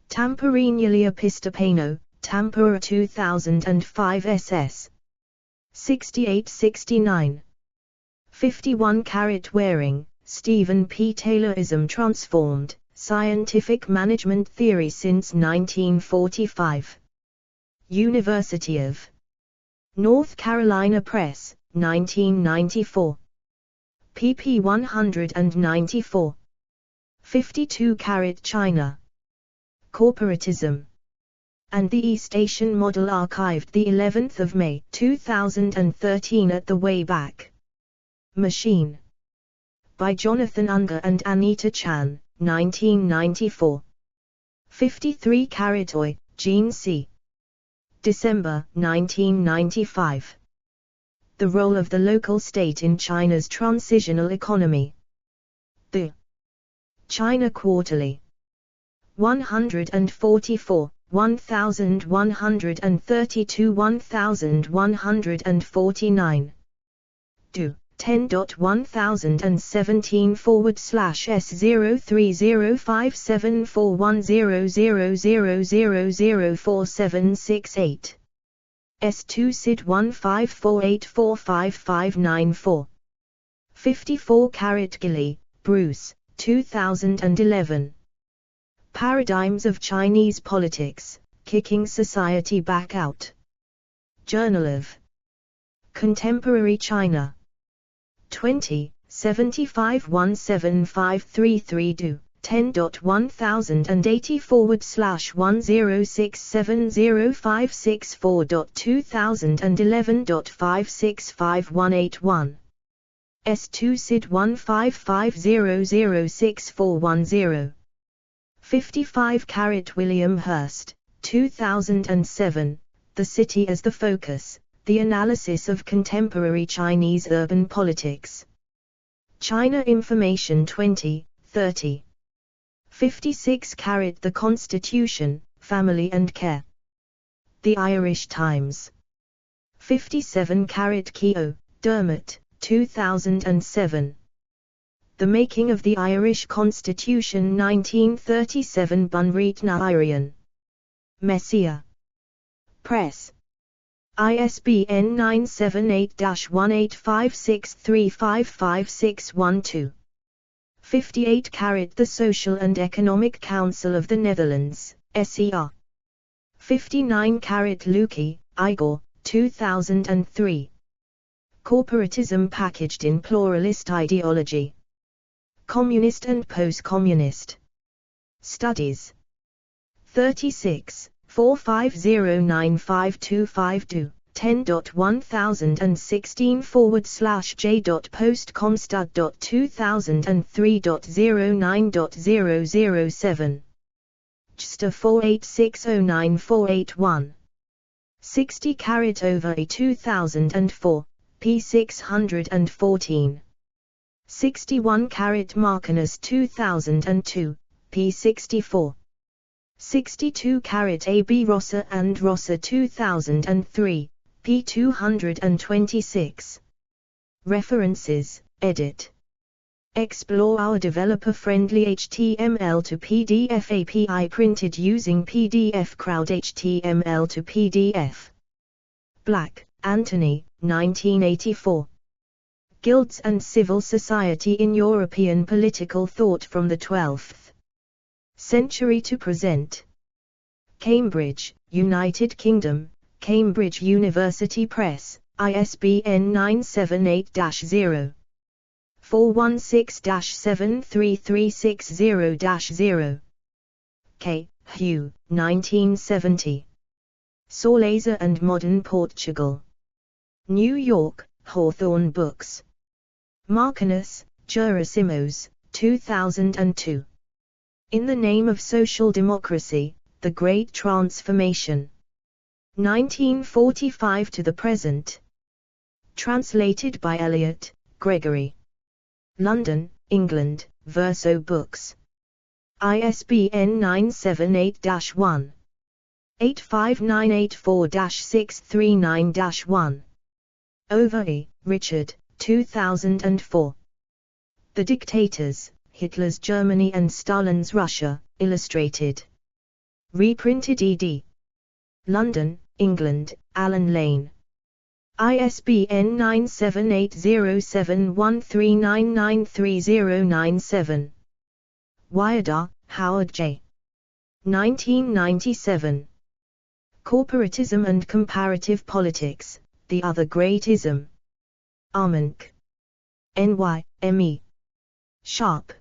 Tamperinuli Epistopano, Tampere 2005 SS. 68-69. 51 Waring, Stephen P. Taylorism Transformed, Scientific Management Theory since 1945. University of North Carolina Press, 1994. pp 194. 52 China. Corporatism and the East Asian Model archived the 11th of May 2013 at the Wayback Machine. By Jonathan Unger and Anita Chan, 1994. 53 Oi, Jean C. December 1995. The role of the local state in China's transitional economy. The China Quarterly. 144, 1132, 1149. Do 10.101747410000004768. S2 SID 1548455594. 54 Gilly, Bruce, 2011. Paradigms of Chinese Politics, Kicking Society Back Out. Journal of Contemporary China. 20, 75-17533 do. 10.1084/106705664.2011.5655181. S2 SID 1550064110. 55 William Hurst, 2007, The City as the Focus, The Analysis of Contemporary Chinese Urban Politics. China Information 2030. 56 The Constitution, Family and Care. The Irish Times. 57 Keogh, Dermot, 2007. The Making of the Irish Constitution 1937 Bunreat na Irian. Messiah. Press. ISBN 978-1856355612. 58 The Social and Economic Council of the Netherlands, SER. 59 Lukey, Igor, 2003. Corporatism packaged in pluralist ideology. Communist and post-communist. Studies. 36, 4509522, 10.1016/j.postscomstud.2003.09.007. JSTA 486094881. 60/A 2004, p. 614. 61 Marcanus 2002, p. 64. 62 AB Rosser and Rosser 2003, p. 226. References, edit. Explore our developer-friendly HTML to PDF API printed using PDF Crowd HTML to PDF. Black, Anthony, 1984. Guilds and Civil Society in European Political Thought from the 12th Century to Present. Cambridge, United Kingdom, Cambridge University Press, ISBN 978-0. 416-73360-0. K. Hugh, 1970. Sawlaser and Modern Portugal. New York, Hawthorne Books. Marcanus, Gerasimos, 2002. In the Name of Social Democracy, The Great Transformation. 1945 to the Present. Translated by Elliot, Gregory. London, England, Verso Books. ISBN 978-1. 85984-639-1. Overy, Richard, 2004. The Dictators, Hitler's Germany and Stalin's Russia, Illustrated. Reprinted ed. London, England, Allen Lane. ISBN 9780713993097. Wyder, Howard J. 1997. Corporatism and Comparative Politics, The Other Great Ism. Armonk. N.Y., M.E. Sharp.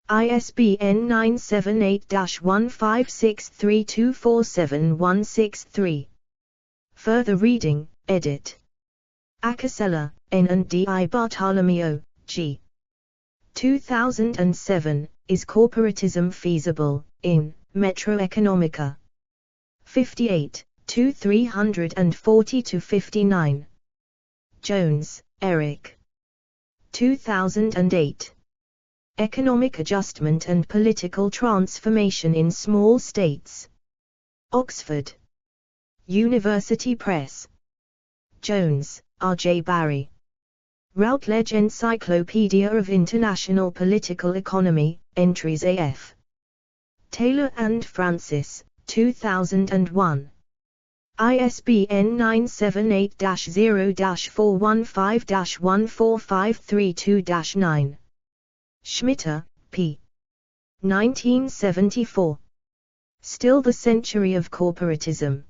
ISBN 978-1563247163. Further reading, edit. Acasella, N. and D. I. Bartolomeo, G. 2007, Is Corporatism Feasible, in Metro Economica. 58, 340-59. Jones, Eric. 2008. Economic Adjustment and Political Transformation in Small States. Oxford University Press. Jones, R. J. Barry. Routledge Encyclopedia of International Political Economy, Entries A.F. Taylor and Francis, 2001. ISBN 978-0-415-14532-9. Schmitter, P. 1974. Still the Century of Corporatism.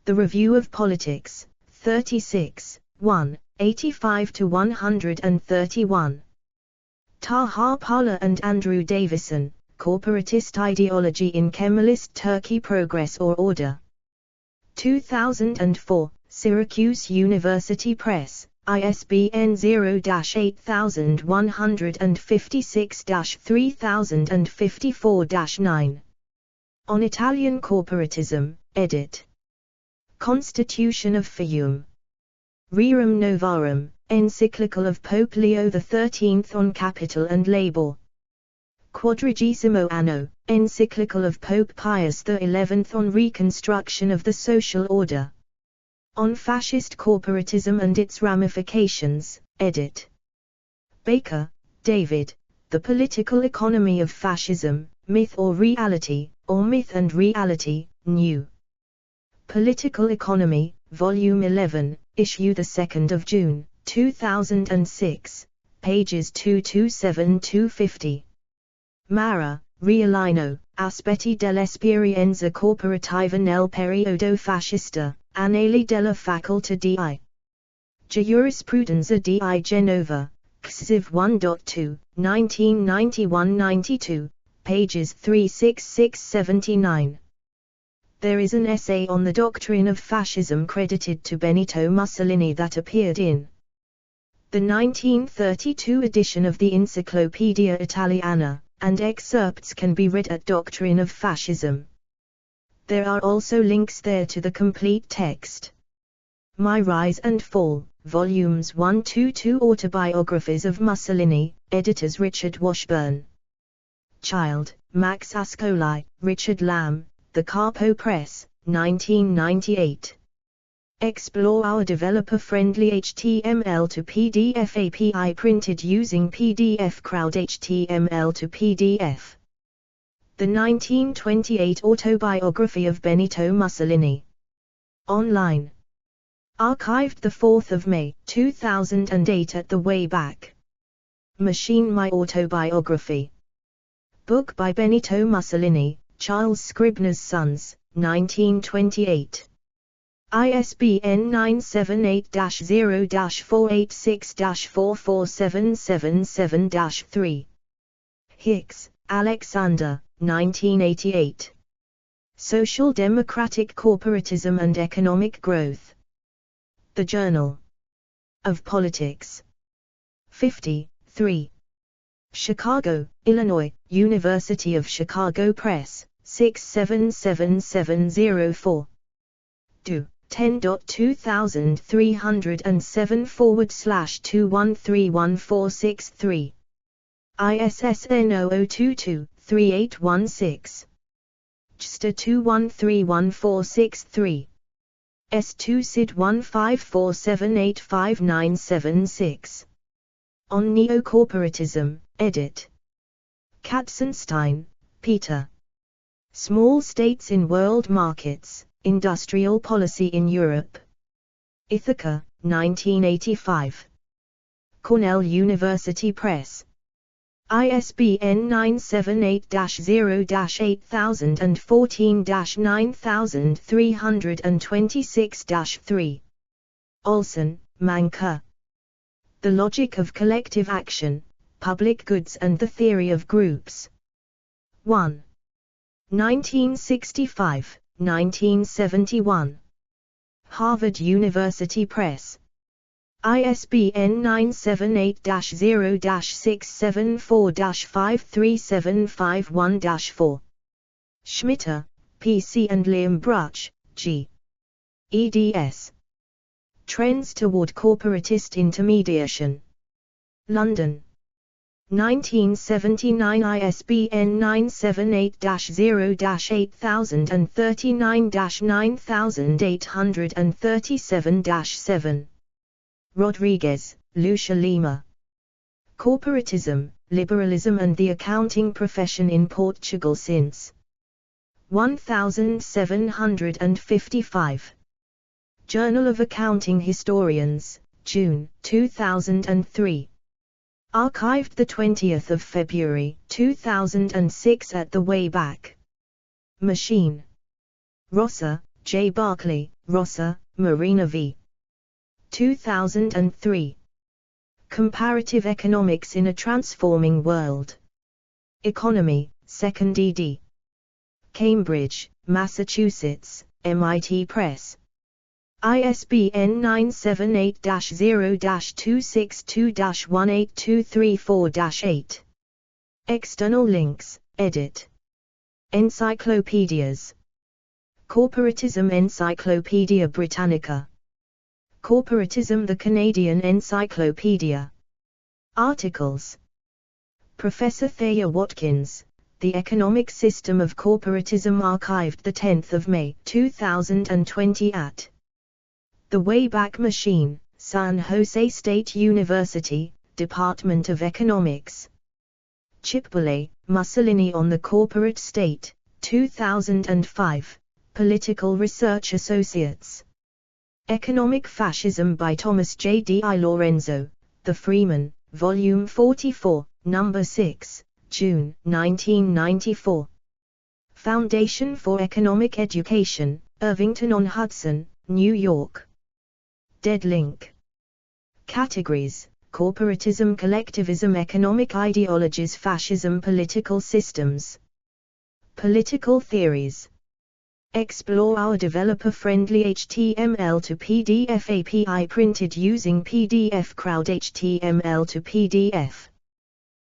The Review of Politics, 36, 1, 85-131. Taha Parler and Andrew Davison, Corporatist Ideology in Kemalist Turkey Progress or Order. 2004, Syracuse University Press, ISBN 0-8156-3054-9. On Italian Corporatism, edit. Constitution of Fiume. Rerum Novarum, encyclical of Pope Leo XIII on Capital and Labor. Quadragesimo Anno, encyclical of Pope Pius XI on Reconstruction of the Social Order. On Fascist Corporatism and its Ramifications, edit. Baker, David, The Political Economy of Fascism, Myth or Reality, or Myth and Reality, New. Political Economy, Volume 11, Issue 2 June, 2006, pages 227-250. Mara, Riolino, Aspetti dell'esperienza corporativa nel periodo fascista, Annali della Facoltà di Jurisprudenza di Genova, Xiv 1.2, 1991-92, pages 366-79. There is an essay on the doctrine of fascism credited to Benito Mussolini that appeared in the 1932 edition of the Encyclopedia Italiana, and excerpts can be read at Doctrine of Fascism. There are also links there to the complete text. My Rise and Fall, Volumes 1-2 Autobiographies of Mussolini, editors Richard Washburn. Child, Max Ascoli, Richard Lamb, The Carpo Press, 1998. Explore our developer-friendly HTML to PDF API printed using PDF Crowd HTML to PDF. The 1928 Autobiography of Benito Mussolini. Online. Archived 4 May 2008 at the Wayback Machine. My Autobiography. Book by Benito Mussolini, Charles Scribner's Sons, 1928. ISBN 978-0-486-44777-3. Hicks, Alexander, 1988. Social Democratic Corporatism and Economic Growth. The Journal of Politics. 53. Chicago, Illinois, University of Chicago Press, 6770704. Do. 10.2307/2131463. ISSN 0022-3816. JSTA 21314663. S2 SID 15478596. On Neo-Corporatism, edit. Katzenstein, Peter. Small States in World Markets, Industrial Policy in Europe. Ithaca, 1985. Cornell University Press. ISBN 978-0-8014-9326-3. Olson, Manka. The Logic of Collective Action, Public Goods and the Theory of Groups. 1. 1965, 1971. Harvard University Press. ISBN 978-0-674-53751-4. Schmitter, P.C. and Liam Bruch, G. eds. Trends Toward Corporatist Intermediation. London. 1979. ISBN 978-0-8039-9837-7. Rodriguez, Lucia Lima. Corporatism, Liberalism and the Accounting Profession in Portugal since 1755. Journal of Accounting Historians, June, 2003. Archived 20 February 2006 at the Wayback Machine. Rosser, J. Barclay, Rosser, Marina V. 2003. Comparative Economics in a Transforming World. Economy, 2nd ed. Cambridge, Massachusetts, MIT Press. ISBN 978-0-262-18234-8. External links, edit. Encyclopedias. Corporatism Encyclopedia Britannica. Corporatism The Canadian Encyclopedia. Articles. Professor Thayer Watkins, The Economic System of Corporatism, archived 10 May 2020 at The Wayback Machine, San Jose State University, Department of Economics. Cipolle, Mussolini on the Corporate State, 2005, Political Research Associates. Economic Fascism by Thomas J. D. I. Lorenzo, The Freeman, Volume 44, No. 6, June, 1994. Foundation for Economic Education, Irvington-on-Hudson, New York. Dead link. Categories: corporatism, collectivism, economic ideologies, fascism, political systems. Political theories. Explore our developer-friendly HTML to PDF API printed using PDF Crowd HTML to PDF.